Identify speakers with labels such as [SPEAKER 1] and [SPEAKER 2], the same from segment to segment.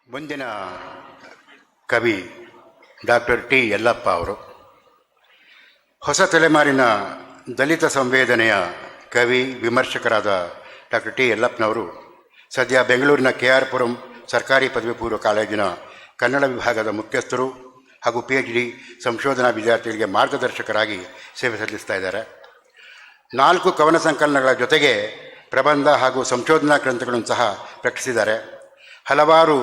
[SPEAKER 1] ಮುಂದಿನ ಕವಿ doctor T Yallappa ಅವರು. ಹೊಸ ತಲೆಮಾರಿನ ದಲಿತ ಸಂವೇದನೆಯ ಕವಿ ವಿಮರ್ಶಕರಾದ ಡಾಕ್ಟರ್ ಟಿ ಯಲ್ಲಪ್ಪನವರು ಸದ್ಯ ಬೆಂಗಳೂರಿನ KR ಪುರಂ ಸರ್ಕಾರಿ ಪದವಿ ಪೂರ್ವ ಕಾಲೇಜಿನ ಕನ್ನಡ ವಿಭಾಗದ ಮುಖ್ಯಸ್ಥರು ಹಾಗೂ PhD ಸಂಶೋಧನಾ ವಿದ್ಯಾರ್ಥಿಗಳಿಗೆ ಮಾರ್ಗದರ್ಶಕರಾಗಿ ಸೇವೆ ಸಲ್ಲಿಸ್ತಾ ಇದ್ದಾರೆ. 4 ಕವನ ಸಂಕಲನಗಳ ಜೊತೆಗೆ ಪ್ರಬಂಧ ಹಾಗೂ ಸಂಶೋಧನಾ ಗ್ರಂಥಗಳನ್ನು ಸಹ ಪ್ರಕಟಿಸಿದ್ದಾರೆ. ಹಲವಾರು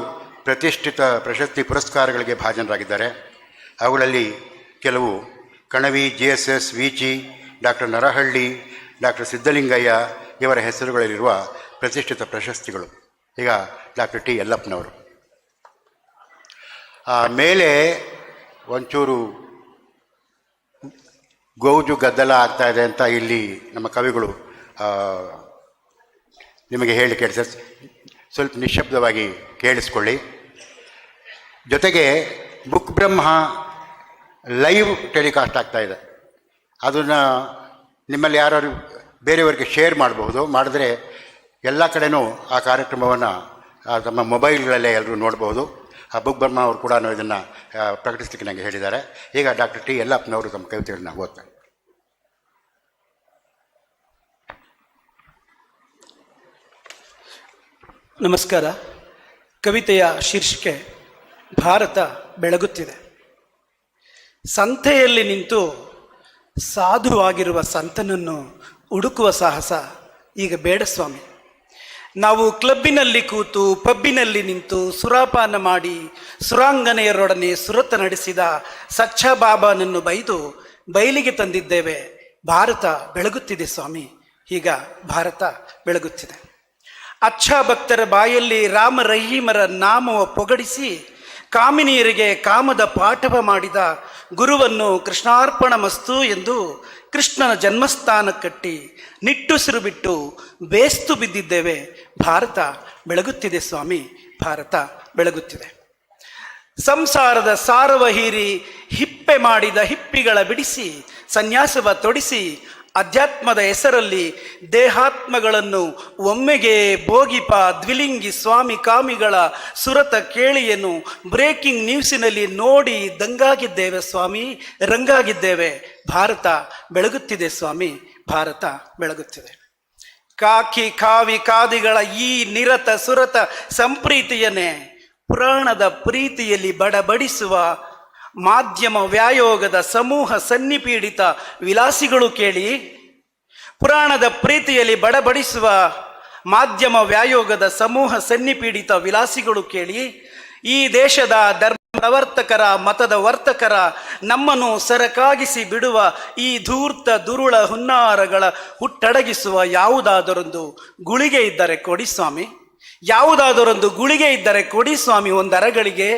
[SPEAKER 1] ಪ್ರತಿಷ್ಠಿತ ಪ್ರಶಸ್ತಿ ಪುರಸ್ಕಾರಗಳಿಗೆ ಭಾಜನರಾಗಿದ್ದಾರೆ. ಅವುಗಳಲ್ಲಿ ಕೆಲವು Kanavi, GSS, Veechi, doctor Narahalli, doctor Siddalingaiah ಇವರ ಹೆಸರುಗಳಲ್ಲಿರುವ ಪ್ರತಿಷ್ಠಿತ ಪ್ರಶಸ್ತಿಗಳು. ಈಗ ಡಾಕ್ಟರ್ ಟಿ ಯಲ್ಲಪ್ಪನವರು. ಮೇಲೆ ಒಂಚೂರು ಗೌಜು ಗದ್ದಲ ಆಗ್ತಾ ಇದೆ ಅಂತ ಇಲ್ಲಿ ನಮ್ಮ ಕವಿಗಳು ನಿಮಗೆ ಹೇಳಿ ಸ್ವಲ್ಪ ನಿಶ್ಶಬ್ದವಾಗಿ ಕೇಳಿಸ್ಕೊಳ್ಳಿ. ಜೊತೆಗೆ ಬುಕ್ ಬ್ರಹ್ಮ ಲೈವ್ ಟೆಲಿಕಾಸ್ಟ್ ಆಗ್ತಾ ಇದೆ. ಅದನ್ನು ನಿಮ್ಮಲ್ಲಿ ಯಾರು ಬೇರೆಯವರಿಗೆ ಶೇರ್ ಮಾಡಬಹುದು. ಮಾಡಿದ್ರೆ ಎಲ್ಲ ಕಡೆನೂ ಆ ಕಾರ್ಯಕ್ರಮವನ್ನು ತಮ್ಮ ಮೊಬೈಲ್ಗಳಲ್ಲೇ ಎಲ್ಲರೂ ನೋಡ್ಬೋದು. ಆ ಬುಕ್ ಬ್ರಹ್ಮ ಅವರು ಕೂಡ ಇದನ್ನು ಪ್ರಕಟಿಸಲಿಕ್ಕೆ ನನಗೆ ಹೇಳಿದ್ದಾರೆ. ಈಗ ಡಾಕ್ಟರ್ ಟಿ ಯಲ್ಲಪ್ಪನವರು ತಮ್ಮ ಕವಿತೆಗಳನ್ನ ಓದ್ತಾರೆ.
[SPEAKER 2] ನಮಸ್ಕಾರ. ಕವಿತೆಯ ಶೀರ್ಷಿಕೆ ಭಾರತ ಬೆಳಗುತ್ತಿದೆ. ಸಂತೆಯಲ್ಲಿ ನಿಂತು ಸಾಧುವಾಗಿರುವ ಸಂತನನ್ನು ಹುಡುಕುವ ಸಾಹಸ ಈಗ ಬೇಡ ಸ್ವಾಮಿ. ನಾವು ಕ್ಲಬ್ಬಿನಲ್ಲಿ ಕೂತು ಪಬ್ಬಿನಲ್ಲಿ ನಿಂತು ಸುರಾಪಾನ ಮಾಡಿ ಸುರಾಂಗನೆಯರೊಡನೆ ಸುರತ ನಡೆಸಿದ ಸಚ್ಚ ಬಾಬಾನನ್ನು ಬೈದು ಬಯಲಿಗೆ ತಂದಿದ್ದೇವೆ. ಭಾರತ ಬೆಳಗುತ್ತಿದೆ ಸ್ವಾಮಿ. ಈಗ ಭಾರತ ಬೆಳಗುತ್ತಿದೆ. ಅಚ್ಚ ಭಕ್ತರ ಬಾಯಲ್ಲಿ ರಾಮ ರಹೀಮರ ನಾಮವ ಪೊಗಡಿಸಿ ಕಾಮಿನಿಯರಿಗೆ ಕಾಮದ ಪಾಠವ ಮಾಡಿದ ಗುರುವನ್ನು ಕೃಷ್ಣಾರ್ಪಣ ಮಸ್ತು ಎಂದು ಕೃಷ್ಣನ ಜನ್ಮಸ್ಥಾನ ಕಟ್ಟಿ ನಿಟ್ಟುಸಿರು ಬಿಟ್ಟು ಬೇಸ್ತು ಬಿದ್ದಿದ್ದೇವೆ. ಭಾರತ ಬೆಳಗುತ್ತಿದೆ ಸ್ವಾಮಿ. ಭಾರತ ಬೆಳಗುತ್ತಿದೆ. ಸಂಸಾರದ ಸಾರವ ಹೀರಿ ಹಿಪ್ಪೆ ಮಾಡಿದ ಹಿಪ್ಪಿಗಳ ಬಿಡಿಸಿ ಸನ್ಯಾಸವ ತೊಡಿಸಿ ಅಧ್ಯಾತ್ಮದ ಹೆಸರಲ್ಲಿ ದೇಹಾತ್ಮಗಳನ್ನು ಒಮ್ಮೆಗೆ ಭೋಗಿಪ ದ್ವಿಲಿಂಗಿ ಸ್ವಾಮಿ ಕಾಮಿಗಳ ಸುರತ ಕೇಳಿಯನ್ನು ಬ್ರೇಕಿಂಗ್ ನ್ಯೂಸಿನಲ್ಲಿ ನೋಡಿ ದಂಗಾಗಿದ್ದೇವೆ ಸ್ವಾಮಿ, ರಂಗಾಗಿದ್ದೇವೆ. ಭಾರತ ಬೆಳಗುತ್ತಿದೆ ಸ್ವಾಮಿ. ಭಾರತ ಬೆಳಗುತ್ತಿದೆ. ಕಾಕಿ ಕಾವಿ ಕಾದಿಗಳ ಈ ನಿರತ ಸುರತ ಸಂಪ್ರೀತಿಯನ್ನೇ ಪುರಾಣದ ಪ್ರೀತಿಯಲ್ಲಿ ಬಡಬಡಿಸುವ ಮಾಧ್ಯಮ ವ್ಯಾಯೋಗದ ಸಮೂಹ ಸನ್ನಿಪೀಡಿತ ವಿಲಾಸಿಗಳು ಕೇಳಿ. ಪುರಾಣದ ಪ್ರೀತಿಯಲ್ಲಿ ಬಡಬಡಿಸುವ ಮಾಧ್ಯಮ ವ್ಯಾಯೋಗದ ಸಮೂಹ ಸನ್ನಿಪೀಡಿತ ವಿಲಾಸಿಗಳು ಕೇಳಿ. ಈ ದೇಶದ ಧರ್ಮ ಪ್ರವರ್ತಕರ ಮತದ ವರ್ತಕರ ನಮ್ಮನ್ನು ಸರಕಾಗಿಸಿ ಬಿಡುವ ಈ ಧೂರ್ತ ದುರುಳ ಹುನ್ನಾರಗಳ ಹುಟ್ಟಡಗಿಸುವ ಯಾವುದಾದರೊಂದು ಗುಳಿಗೆ ಇದ್ದರೆ ಕೊಡಿ ಸ್ವಾಮಿ. ಯಾವುದಾದರೊಂದು ಗುಳಿಗೆ ಇದ್ದರೆ ಕೊಡಿ ಸ್ವಾಮಿ ಒಂದರಗಳಿಗೆ.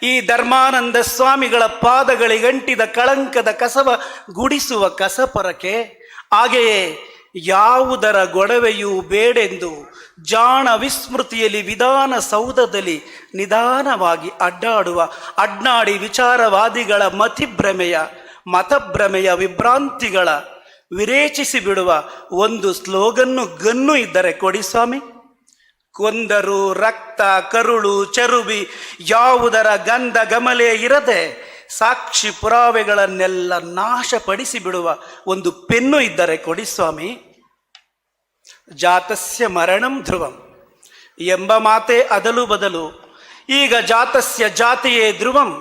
[SPEAKER 2] ಈ ಧರ್ಮಾನಂದ ಸ್ವಾಮಿಗಳ ಪಾದಗಳಿಗಂಟಿದ ಕಳಂಕದ ಕಸವ ಗುಡಿಸುವ ಕಸಪರಕೆ. ಹಾಗೆಯೇ ಯಾವುದರ ಗೊಡವೆಯೂ ಬೇಡೆಂದು ಜಾಣ ವಿಸ್ಮೃತಿಯಲ್ಲಿ ವಿಧಾನಸೌಧದಲ್ಲಿ ನಿಧಾನವಾಗಿ ಅಡ್ಡಾಡುವ ಅಡ್ನಾಡಿ ವಿಚಾರವಾದಿಗಳ ಮತಭ್ರಮೆಯ ವಿಭ್ರಾಂತಿಗಳ ವಿರೇಚಿಸಿ ಬಿಡುವ ಒಂದು ಸ್ಲೋಗನ್ನು ಗನ್ನು ಇದ್ದರೆ ಕೊಡಿ ಸ್ವಾಮಿ. ಕೊಂದರು ರಕ್ತ ಕರುಳು ಚರುಬಿ ಯಾವುದರ ಗಂಧ ಗಮಲೆ ಇರದೆ ಸಾಕ್ಷಿ ಪುರಾವೆಗಳನ್ನೆಲ್ಲ ನಾಶಪಡಿಸಿ ಬಿಡುವ ಒಂದು ಪೆನ್ನು ಇದ್ದರೆ ಕೊಡಿ ಸ್ವಾಮಿ. ಜಾತಸ್ಯ ಮರಣಂ ಧ್ರುವಂ ಎಂಬ ಮಾತೆ ಅದಲು ಬದಲು. ಈಗ ಜಾತಸ್ಯ ಜಾತಿಯೇ ಧ್ರುವಂ.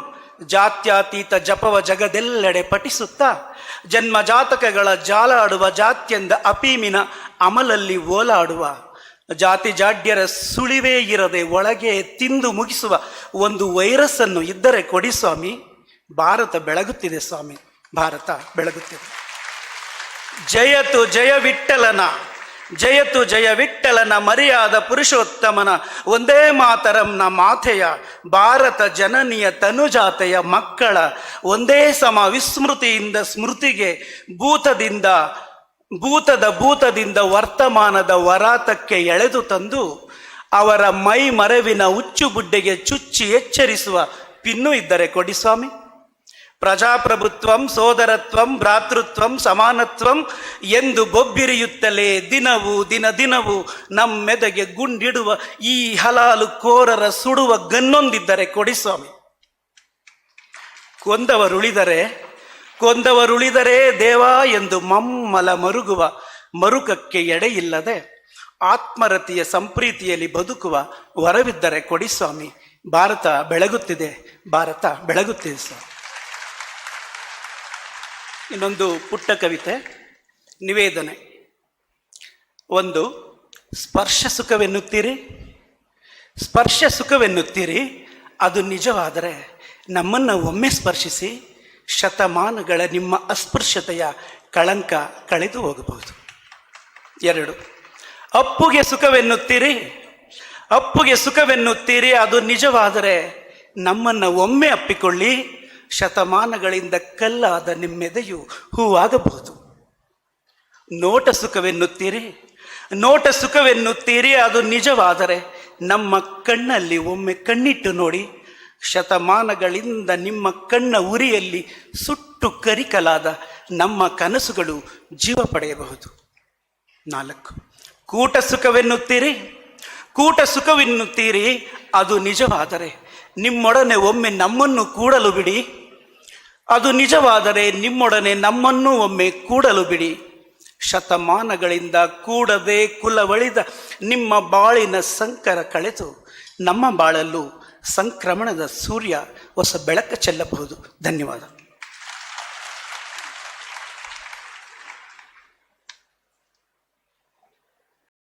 [SPEAKER 2] ಜಾತ್ಯಾತೀತ ಜಪವ ಜಗದೆಲ್ಲೆಡೆ ಪಠಿಸುತ್ತಾ ಜನ್ಮ ಜಾತಕಗಳ ಜಾಲಾಡುವ ಜಾತ್ಯಂದ ಅಪೀಮಿನ ಅಮಲಲ್ಲಿ ಓಲಾಡುವ ಜಾತಿ ಜಾಡ್ಯರ ಸುಳಿವೇ ಇರದೆ ಒಳಗೆ ತಿಂದು ಮುಗಿಸುವ ಒಂದು ವೈರಸ್ಸನ್ನು ಇದ್ದರೆ ಕೊಡಿ ಸ್ವಾಮಿ. ಭಾರತ ಬೆಳಗುತ್ತಿದೆ ಸ್ವಾಮಿ. ಭಾರತ ಬೆಳಗುತ್ತಿದೆ. ಜಯತು ಜಯ ವಿಠ್ಠಲನ, ಜಯತು ಜಯ ವಿಠ್ಠಲನ ಮರ್ಯಾದ ಪುರುಷೋತ್ತಮನ ಒಂದೇ ಮಾತರಂನ ಮಾತೆಯ ಭಾರತ ಜನನಿಯ ತನುಜಾತೆಯ ಮಕ್ಕಳ ಒಂದೇ ಸಮ ವಿಸ್ಮೃತಿಯಿಂದ ಸ್ಮೃತಿಗೆ ಭೂತದಿಂದ ವರ್ತಮಾನದ ವರಾತಕ್ಕೆ ಎಳೆದು ತಂದು ಅವರ ಮೈ ಮರವಿನ ಹುಚ್ಚು ಬುಡ್ಡೆಗೆ ಚುಚ್ಚಿ ಎಚ್ಚರಿಸುವ ಪಿನ್ನು ಇದ್ದರೆ ಕೊಡಿ ಸ್ವಾಮಿ. ಪ್ರಜಾಪ್ರಭುತ್ವಂ, ಸೋದರತ್ವಂ, ಭ್ರಾತೃತ್ವಂ, ಸಮಾನತ್ವಂ ಎಂದು ಬೊಬ್ಬಿರಿಯುತ್ತಲೇ ದಿನವೂ ದಿನವೂ ನಮ್ಮೆದೆಗೆ ಗುಂಡಿಡುವ ಈ ಹಲಾಲು ಕೋರರ ಸುಡುವ ಗನ್ನೊಂದಿದ್ದರೆ ಕೊಡಿ ಸ್ವಾಮಿ. ಕೊಂದವರುಳಿದರೆ ದೇವಾ ಎಂದು ಮಮ್ಮಲ ಮರುಗುವ ಮರುಕಕ್ಕೆ ಎಡೆಯಿಲ್ಲದೆ ಆತ್ಮರತಿಯ ಸಂಪ್ರೀತಿಯಲ್ಲಿ ಬದುಕುವ ವರವಿದ್ದರೆ ಕೊಡಿ ಸ್ವಾಮಿ. ಭಾರತ ಬೆಳಗುತ್ತಿದೆ ಸ್ವಾಮಿ. ಇನ್ನೊಂದು ಪುಟ್ಟ ಕವಿತೆ, ನಿವೇದನೆ. ಒಂದು, ಸ್ಪರ್ಶ ಸುಖವೆನ್ನುತ್ತೀರಿ, ಅದು ನಿಜವಾದರೆ ನಮ್ಮನ್ನು ಒಮ್ಮೆ ಸ್ಪರ್ಶಿಸಿ, ಶತಮಾನಗಳ ನಿಮ್ಮ ಅಸ್ಪೃಶ್ಯತೆಯ ಕಳಂಕ ಕಳೆದು ಹೋಗಬಹುದು. 2, ಅಪ್ಪುಗೆ ಸುಖವೆನ್ನುತ್ತೀರಿ, ಅದು ನಿಜವಾದರೆ ನಮ್ಮನ್ನು ಒಮ್ಮೆ ಅಪ್ಪಿಕೊಳ್ಳಿ, ಶತಮಾನಗಳಿಂದ ಕಲ್ಲಾದ ನಿಮ್ಮೆದೆಯು ಹೂವಾಗಬಹುದು. ನೋಟ ಸುಖವೆನ್ನುತ್ತೀರಿ, ಅದು ನಿಜವಾದರೆ ನಮ್ಮ ಕಣ್ಣಲ್ಲಿ ಒಮ್ಮೆ ಕಣ್ಣಿಟ್ಟು ನೋಡಿ, ಶತಮಾನಗಳಿಂದ ನಿಮ್ಮ ಕಣ್ಣ ಉರಿಯಲ್ಲಿ ಸುಟ್ಟು ಕರಿಕಲಾದ ನಮ್ಮ ಕನಸುಗಳು ಜೀವ ಪಡೆಯಬಹುದು. 4, ಕೂಟ ಸುಖವೆನ್ನುತ್ತೀರಿ, ಅದು ನಿಜವಾದರೆ ನಿಮ್ಮೊಡನೆ ಒಮ್ಮೆ ನಮ್ಮನ್ನು ಕೂಡಲು ಬಿಡಿ, ಶತಮಾನಗಳಿಂದ ಕೂಡದೆ ಕುಲವಳಿದ ನಿಮ್ಮ ಬಾಳಿನ ಸಂಕರ ಕಳೆದು ನಮ್ಮ ಬಾಳಲ್ಲೂ ಸಂಕ್ರಮಣದ ಸೂರ್ಯ ಹೊಸ ಬೆಳಕು ಚೆಲ್ಲಬಹುದು. ಧನ್ಯವಾದ.